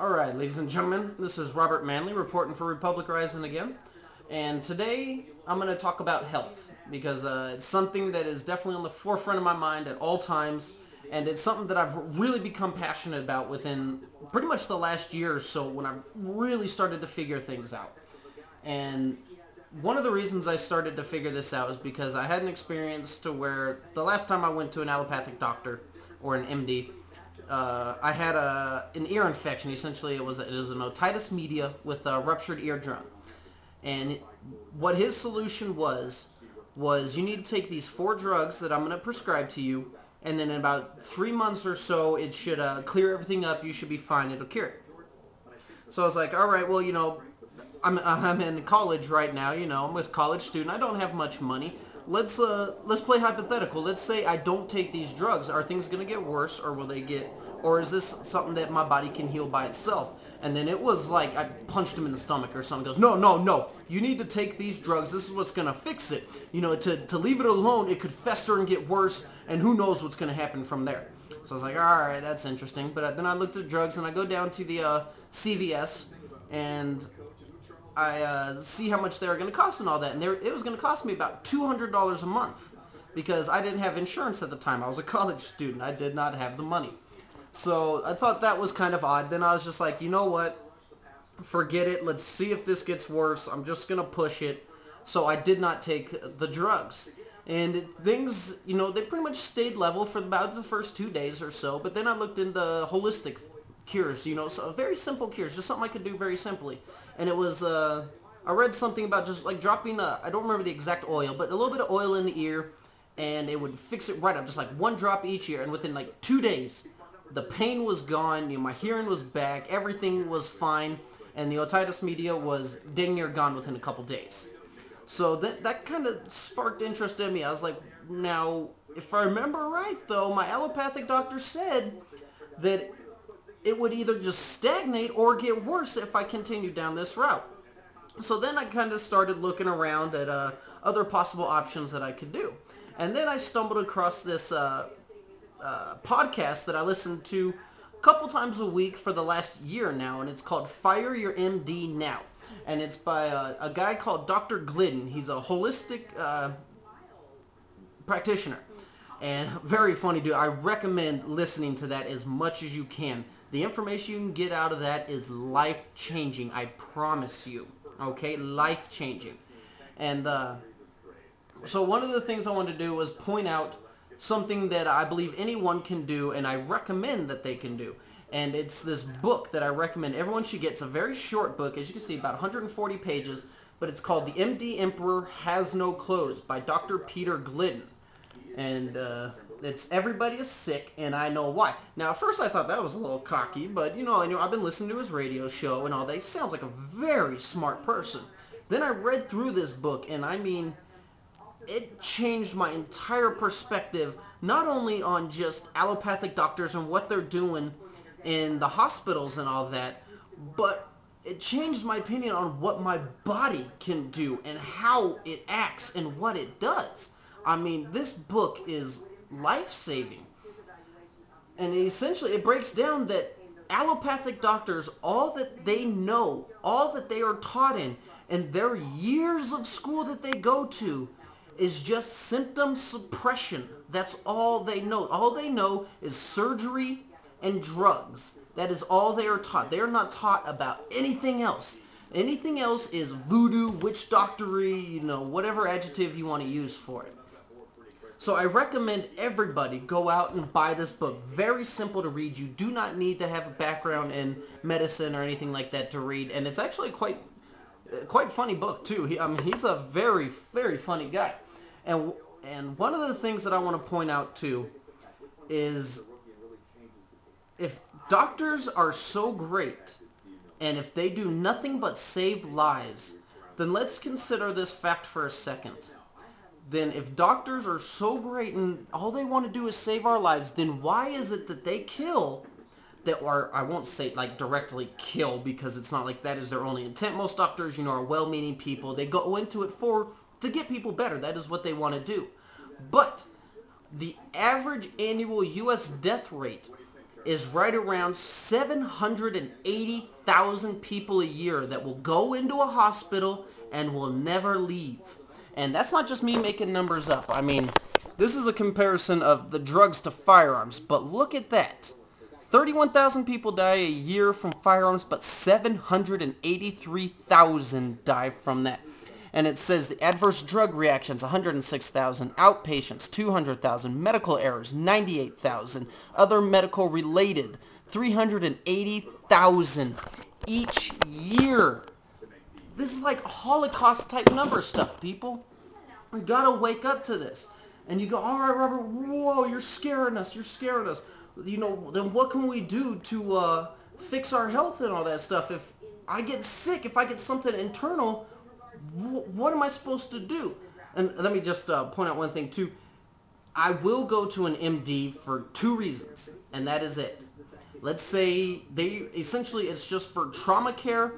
Alright, ladies and gentlemen, this is Robert Manley reporting for Republic Rising again. And today I'm going to talk about health because it's something that is definitely on the forefront of my mind at all times. And it's something that I've really become passionate about within pretty much the last year or so when I've really started to figure things out. And one of the reasons I started to figure this out is because I had an experience to where the last time I went to an allopathic doctor or an MD, I had an ear infection. Essentially, it was an otitis media with a ruptured eardrum. And what his solution was you need to take these 4 drugs that I'm going to prescribe to you, and then in about 3 months or so, it should clear everything up. You should be fine. It'll cure it. So I was like, all right, well, I'm in college right now. I'm a college student. I don't have much money. Let's play hypothetical. Let's say I don't take these drugs. Are things going to get worse, or is this something that my body can heal by itself? And then it was like I punched him in the stomach or something. He goes, no, no, no. You need to take these drugs. This is what's going to fix it. To leave it alone, it could fester and get worse, and who knows what's going to happen from there. So I was like, all right, that's interesting. But then I looked at drugs, and I go down to the CVS, and I see how much they were going to cost and all that. And it was going to cost me about $200 a month because I didn't have insurance at the time. I was a college student. I did not have the money. So I thought that was kind of odd. Then I was just like, you know what? Forget it. Let's see if this gets worse. I'm just going to push it. So I did not take the drugs. And things, they pretty much stayed level for about the first 2 days or so. But then I looked into holistic cures, so very simple cures, just something I could do very simply. And it was, I read something about just like dropping I don't remember the exact oil, but a little bit of oil in the ear, and it would fix it right up, just like 1 drop each ear. And within like 2 days, the pain was gone, my hearing was back, everything was fine, and the otitis media was dang near gone within a couple days. So that kind of sparked interest in me. I was like, now, if I remember right, though, my allopathic doctor said that it would either just stagnate or get worse if I continued down this route. So then I kind of started looking around at other possible options that I could do. And then I stumbled across this podcast that I listen to a couple times a week for the last year now, and it's called Fire Your MD Now. And it's by a guy called Dr. Glidden. He's a holistic practitioner. And very funny dude. I recommend listening to that as much as you can. The information you can get out of that is life-changing. I promise you. Okay? Life-changing. And so one of the things I wanted to do was point out something that I believe anyone can do, and I recommend that they can do. And it's this book that I recommend everyone should get. It's a very short book, as you can see, about 140 pages, but it's called The MD Emperor Has No Clothes by Dr. Peter Glidden. And it's Everybody is Sick, and I Know Why. Now, at first I thought that was a little cocky, but, I've been listening to his radio show and all that. He sounds like a very smart person. Then I read through this book, and I mean, it changed my entire perspective, not only on just allopathic doctors and what they're doing in the hospitals and all that, but it changed my opinion on what my body can do and how it acts and what it does. I mean, this book is life-saving. And essentially, it breaks down that allopathic doctors, all that they know, all that they are taught in, and their years of school that they go to, is just symptom suppression. That's all they know. All they know is surgery and drugs. That is all they are taught. They are not taught about anything else. Anything else is voodoo, witch doctory, whatever adjective you want to use for it. So I recommend everybody go out and buy this book. Very simple to read. You do not need to have a background in medicine or anything like that to read. And it's actually quite funny book too. He's a very, very funny guy. And one of the things that I want to point out too is if doctors are so great and if they do nothing but save lives, then let's consider this fact for a second. Then if doctors are so great and all they want to do is save our lives, then why is it that they kill, I won't say like directly kill because it's not like that is their only intent. Most doctors, are well-meaning people. They go into it to get people better. That is what they want to do. But the average annual U.S. death rate is right around 780,000 people a year that will go into a hospital and will never leave. And that's not just me making numbers up. I mean, this is a comparison of the drugs to firearms, but look at that. 31,000 people die a year from firearms, but 783,000 die from that. And it says the adverse drug reactions, 106,000, outpatients, 200,000, medical errors, 98,000, other medical related, 380,000 each year. This is like Holocaust type number stuff, people. We gotta wake up to this. And you go, all right, Robert, whoa, you're scaring us, You know, then what can we do to fix our health and all that stuff? If I get sick, if I get something internal, what am I supposed to do? And let me just point out one thing too. I will go to an MD for 2 reasons, and that is it. Let's say essentially it's just for trauma care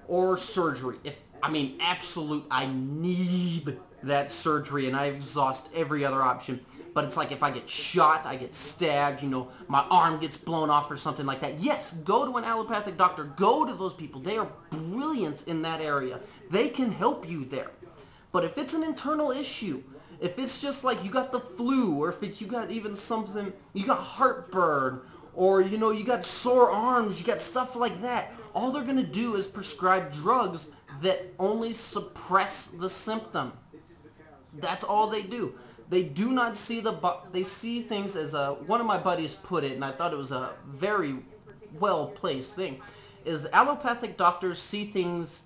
or surgery. If I need that surgery and I exhaust every other option. But it's like if I get shot, I get stabbed, you know, my arm gets blown off or something like that. Yes, go to an allopathic doctor. Go to those people. They are brilliant in that area. They can help you there. But if it's an internal issue, if it's just like you got the flu, or if you got even something, you got heartburn, or, you know, you got sore arms, you got stuff like that, all they're going to do is prescribe drugs that only suppress the symptom. That's all they do. They do not see they see things as one of my buddies put it, and I thought it was a very well-placed thing, is allopathic doctors see things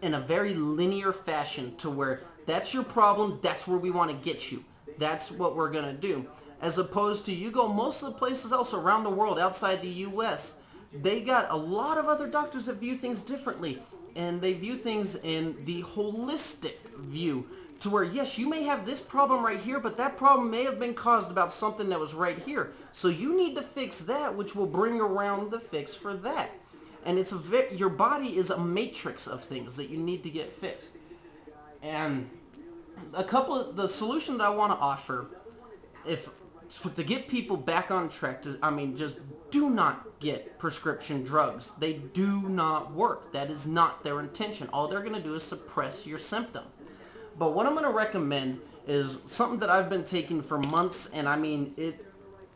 in a very linear fashion to where that's your problem, that's where we want to get you. That's what we're going to do. As opposed to you go most of the places else around the world outside the U.S., they got a lot of other doctors that view things differently, and they view things in the holistic view. To where, yes, you may have this problem right here, but that problem may have been caused about something that was right here. So you need to fix that, which will bring around the fix for that. And it's your body is a matrix of things that you need to get fixed. And the solution that I want to offer, to get people back on track, just do not get prescription drugs. They do not work. That is not their intention. All they're going to do is suppress your symptom. But what I'm going to recommend is something that I've been taking for months, and it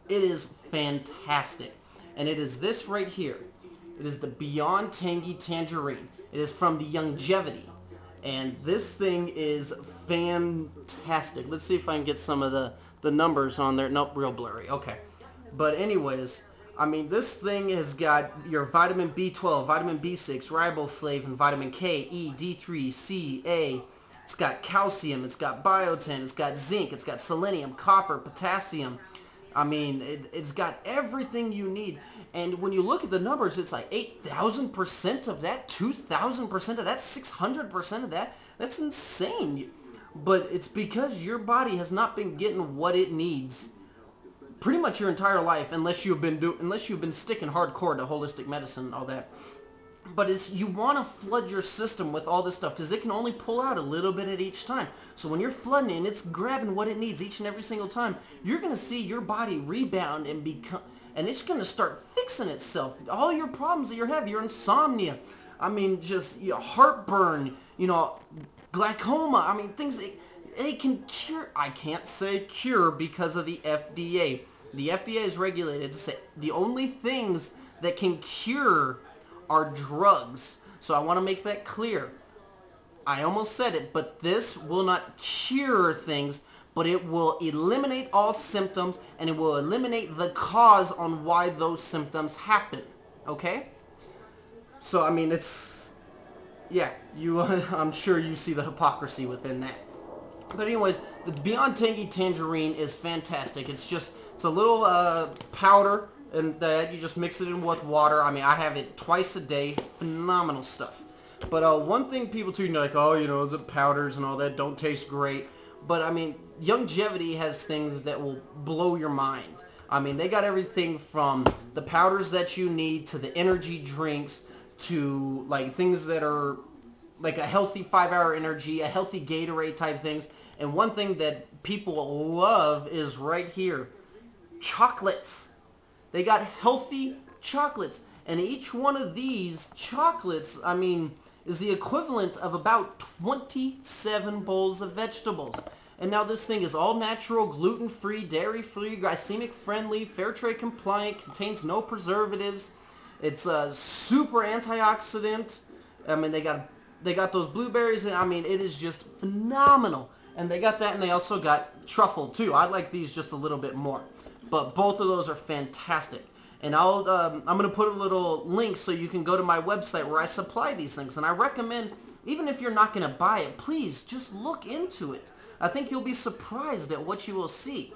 is fantastic. And it is this right here. It is the Beyond Tangy Tangerine. It is from the Youngevity. And this thing is fantastic. Let's see if I can get some of the numbers on there. Nope, real blurry. Okay. But anyways, this thing has got your vitamin B12, vitamin B6, riboflavin, vitamin K, E, D3, C, A. It's got calcium, it's got biotin, it's got zinc, it's got selenium, copper, potassium. It's got everything you need. And when you look at the numbers, it's like 8,000% of that, 2,000% of that, 600% of that. That's insane. But it's because your body has not been getting what it needs pretty much your entire life, unless you've been sticking hardcore to holistic medicine and all that. But you want to flood your system with all this stuff because it can only pull out a little bit at each time. So when you're flooding it and it's grabbing what it needs each and every single time, you're going to see your body rebound and it's going to start fixing itself. All your problems that you have, your insomnia, heartburn, glaucoma, things they can cure. I can't say cure because of the FDA. The FDA is regulated to say the only things that can cure are drugs. So I want to make that clear. I almost said it, but this will not cure things, but it will eliminate all symptoms, and it will eliminate the cause on why those symptoms happen. Okay? So, I'm sure you see the hypocrisy within that. But anyways, the Beyond Tangy Tangerine is fantastic. It's a little powder, and that you just mix it in with water. I have it twice a day. Phenomenal stuff. But one thing people too, like, the powders and all that don't taste great. But Youngevity has things that will blow your mind. They got everything from the powders that you need to the energy drinks to like things that are like a healthy 5-hour energy, a healthy Gatorade type things. And one thing that people love is right here, chocolates. They got healthy chocolates. And each one of these chocolates, I mean, is the equivalent of about 27 bowls of vegetables. And now this thing is all natural, gluten-free, dairy-free, glycemic-friendly, fair trade compliant, contains no preservatives. It's a super antioxidant. I mean, they got those blueberries, and I mean, it is just phenomenal. And they got that, and they also got truffle too. I like these just a little bit more, but both of those are fantastic. And I'm gonna put a little link so you can go to my website where I supply these things. And I recommend, even if you're not gonna buy it, please just look into it. I think you'll be surprised at what you will see.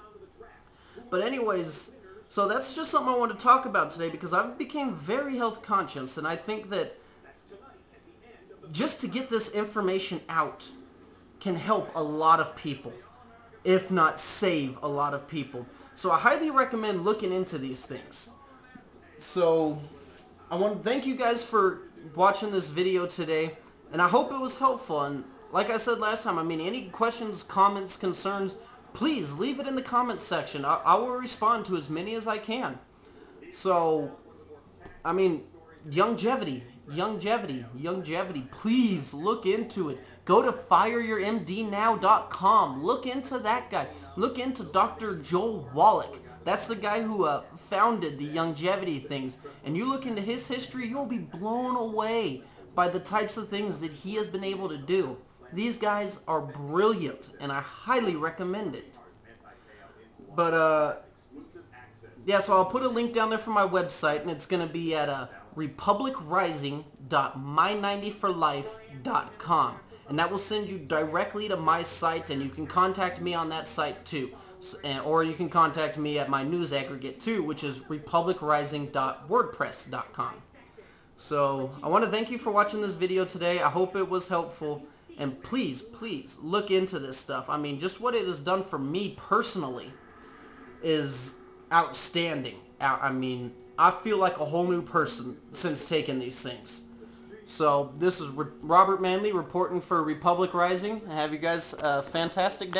But anyways, so that's just something I want to talk about today because I became very health conscious, and I think that just to get this information out can help a lot of people, if not save a lot of people. So I highly recommend looking into these things. So I want to thank you guys for watching this video today, and I hope it was helpful. And like I said last time, I mean, any questions, comments, concerns, please leave it in the comments section. I will respond to as many as I can. So, I mean, longevity, please look into it. Go to fireyourmdnow.com. Look into that guy. Look into Dr. Joel Wallach. That's the guy who founded the longevity things. And you look into his history, you'll be blown away by the types of things that he has been able to do. These guys are brilliant, and I highly recommend it. But, yeah, so I'll put a link down there for my website, and it's going to be at republicrising.my90forlife.com. And that will send you directly to my site, and you can contact me on that site too. Or you can contact me at my news aggregate too, which is republicrising.wordpress.com. So I want to thank you for watching this video today. I hope it was helpful. And please, please look into this stuff. I mean, just what it has done for me personally is outstanding. I mean, I feel like a whole new person since taking these things. So this is Robert Manley reporting for Republic Rising. Have you guys a fantastic day.